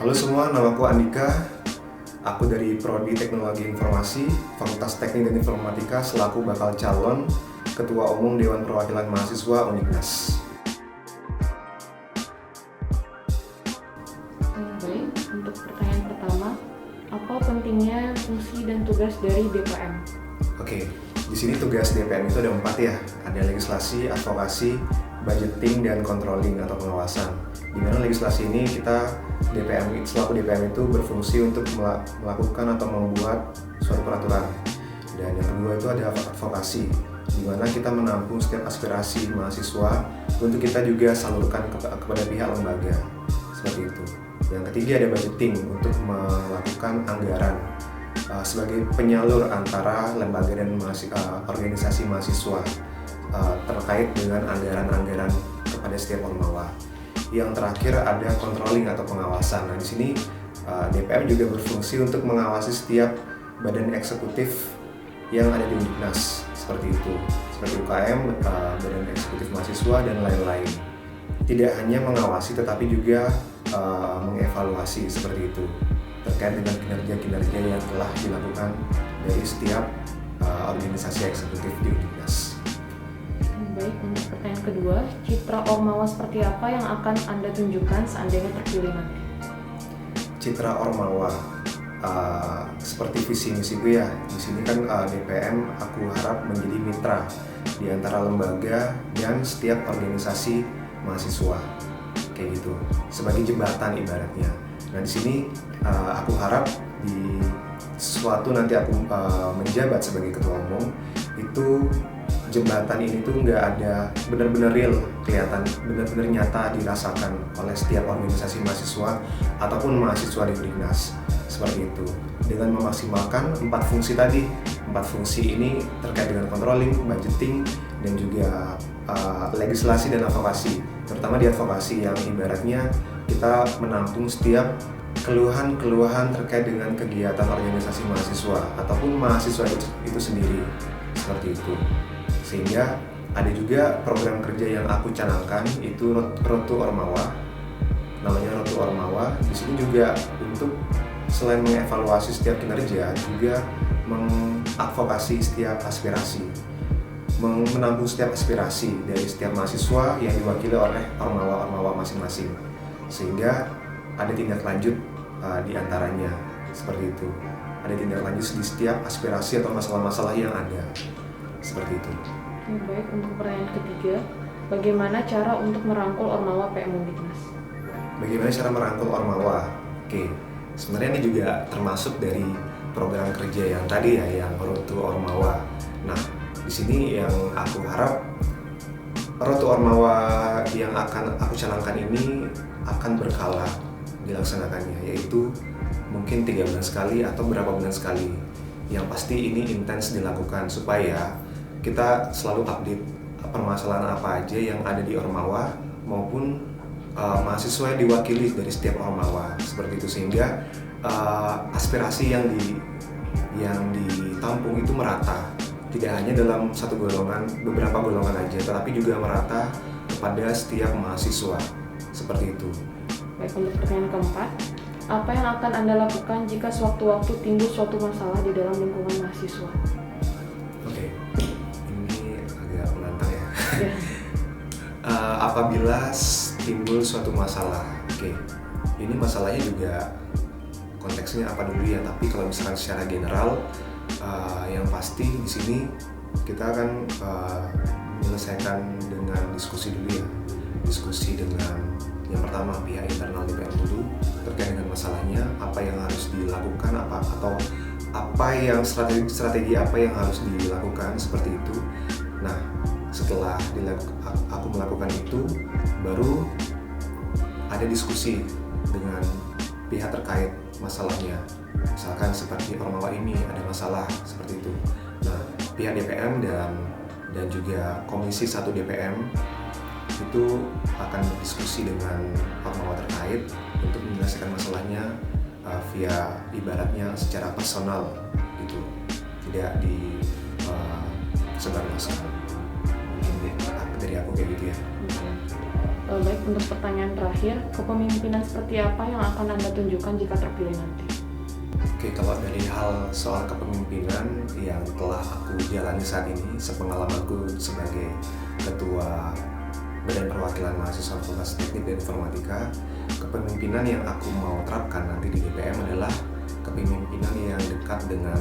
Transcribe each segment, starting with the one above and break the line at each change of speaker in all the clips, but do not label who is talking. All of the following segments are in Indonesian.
Halo semua, namaku Andika. Aku dari Prodi Teknologi Informasi, Fakultas Teknik dan Informatika selaku bakal calon Ketua Umum Dewan Perwakilan Mahasiswa Uniknas.
Baik, untuk pertanyaan pertama, apa pentingnya fungsi dan tugas dari DPM?
Oke, di sini tugas DPM itu ada 4 ya. Ada legislasi, advokasi, budgeting, dan controlling atau pengawasan. Di mana legislasi ini selaku DPM itu berfungsi untuk melakukan atau membuat suatu peraturan. Dan yang kedua itu ada advokasi, di mana kita menampung setiap aspirasi mahasiswa untuk kita juga salurkan kepada pihak lembaga. Seperti itu. Yang ketiga ada budgeting untuk melakukan anggaran sebagai penyalur antara lembaga dan organisasi mahasiswa terkait dengan anggaran-anggaran kepada setiap ormawa. Yang terakhir ada controlling atau pengawasan. Nah, di sini DPM juga berfungsi untuk mengawasi setiap badan eksekutif yang ada di Uniknas, seperti itu, seperti UKM, badan eksekutif mahasiswa dan lain-lain. Tidak hanya mengawasi tetapi juga mengevaluasi seperti itu terkait dengan kinerja-kinerja yang telah dilakukan dari setiap organisasi eksekutif di Uniknas.
Baik, untuk pertanyaan kedua, citra Ormawa seperti apa yang akan Anda tunjukkan seandainya terpilih nanti?
Citra Ormawa seperti visi misiku ya. Di sini kan DPM aku harap menjadi mitra di antara lembaga dan setiap organisasi mahasiswa. Kayak gitu. Sebagai jembatan ibaratnya. Nah, di sini aku harap di suatu nanti aku menjabat sebagai ketua umum itu jembatan ini tuh nggak ada benar-benar real kelihatan, benar-benar nyata dirasakan oleh setiap organisasi mahasiswa ataupun mahasiswa di Uniknas seperti itu, dengan memaksimalkan 4 fungsi tadi. 4 fungsi ini terkait dengan controlling, budgeting, dan juga legislasi dan advokasi, terutama di advokasi yang ibaratnya kita menampung setiap keluhan-keluhan terkait dengan kegiatan organisasi mahasiswa ataupun mahasiswa itu sendiri, seperti itu. Sehingga ada juga program kerja yang aku canangkan, itu Road to Ormawa, namanya Road to Ormawa. Di sini juga untuk selain mengevaluasi setiap kinerja, juga mengadvokasi setiap aspirasi, menampung setiap aspirasi dari setiap mahasiswa yang diwakili oleh ormawa-ormawa masing-masing, sehingga ada tindak lanjut di antaranya, seperti itu. Ada tindak lanjut di setiap aspirasi atau masalah-masalah yang ada, seperti itu.
Baik, untuk pertanyaan ketiga, bagaimana cara untuk merangkul ormawa PM Uniknas?
Bagaimana cara merangkul ormawa? Oke, sebenarnya ini juga termasuk dari program kerja yang tadi ya, yang Road to Ormawa. Nah, di sini yang aku harap Road to Ormawa yang akan aku canangkan ini akan berkala dilaksanakannya, yaitu mungkin 3 bulan sekali atau berapa bulan sekali. Yang pasti ini intens dilakukan supaya kita selalu update permasalahan apa aja yang ada di ormawa maupun mahasiswa yang diwakili dari setiap ormawa, seperti itu, sehingga aspirasi yang ditampung itu merata, tidak hanya dalam satu golongan, beberapa golongan aja, tetapi juga merata kepada setiap mahasiswa, seperti itu.
Baik, untuk pertanyaan keempat, apa yang akan Anda lakukan jika sewaktu-waktu timbul suatu masalah di dalam lingkungan mahasiswa?
Oke, ini agak menantang ya. Apabila timbul suatu masalah, ini masalahnya juga konteksnya apa dulu ya, tapi kalau misalkan secara general, yang pasti di sini kita akan menyelesaikan dengan diskusi dulu ya. Diskusi dengan yang pertama pihak internal DPM dulu terkait dengan masalahnya, apa yang harus dilakukan, apa yang strategi apa yang harus dilakukan, seperti itu. Nah, setelah aku melakukan itu, baru ada diskusi dengan pihak terkait masalahnya. Misalkan seperti ormawa ini ada masalah seperti itu. Nah, pihak DPM dan juga Komisi 1 DPM itu akan berdiskusi dengan ormawa terkait untuk menyelesaikan masalahnya via ibaratnya secara personal gitu, tidak di sebarluaskan. Mungkin dari aku kayak gitu ya.
Baik, untuk pertanyaan terakhir, kepemimpinan seperti apa yang akan Anda tunjukkan jika terpilih nanti?
Oke, kalau dari hal soal kepemimpinan yang telah aku jalani saat ini, sepengalamanku sebagai Ketua Badan Perwakilan Mahasiswa Fakultas Teknik dan Informatika, kepemimpinan yang aku mau terapkan nanti di DPM adalah kepemimpinan yang dekat dengan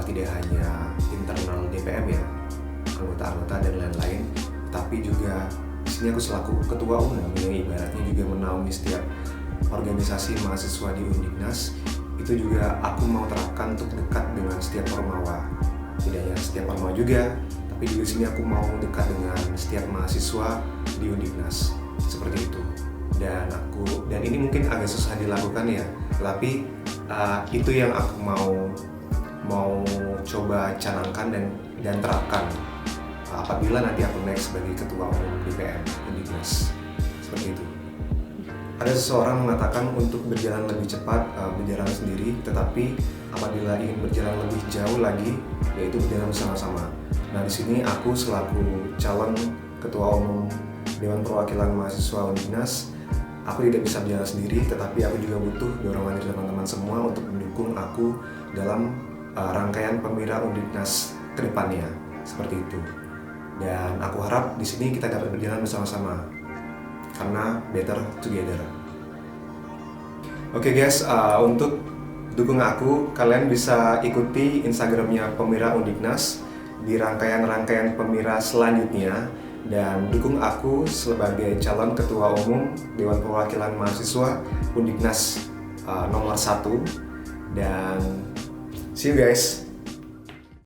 tidak hanya internal DPM ya, anggota-anggota dan lain-lain, tapi juga di sini aku selaku ketua umum yang ibaratnya juga menaungi setiap organisasi mahasiswa di Undiknas. Itu juga aku mau terapkan untuk dekat dengan setiap ormawa, tidak hanya setiap ormawa juga, tapi juga di sini aku mau dekat dengan setiap mahasiswa di Undiknas, seperti itu. Dan ini mungkin agak susah dilakukan ya, tapi itu yang aku mau coba canangkan dan terapkan apabila nanti aku naik sebagai ketua umum DPM Undiknas, seperti itu. Ada seseorang mengatakan untuk berjalan lebih cepat berjalan sendiri, tetapi apabila ingin berjalan lebih jauh lagi, yaitu berjalan bersama-sama. Nah, di sini aku selaku calon ketua umum Dewan Perwakilan Mahasiswa Undiknas, aku tidak bisa berjalan sendiri, tetapi aku juga butuh dorongan dari teman-teman semua untuk mendukung aku dalam rangkaian Pemira Undiknas ke depannya, seperti itu. Dan aku harap di sini kita dapat berjalan bersama-sama, karena better together. Oke guys, untuk dukung aku, kalian bisa ikuti Instagramnya Pemira Undiknas di rangkaian-rangkaian Pemira selanjutnya, dan dukung aku sebagai calon ketua umum Dewan Perwakilan Mahasiswa Undiknas nomor 1. Dan see you guys.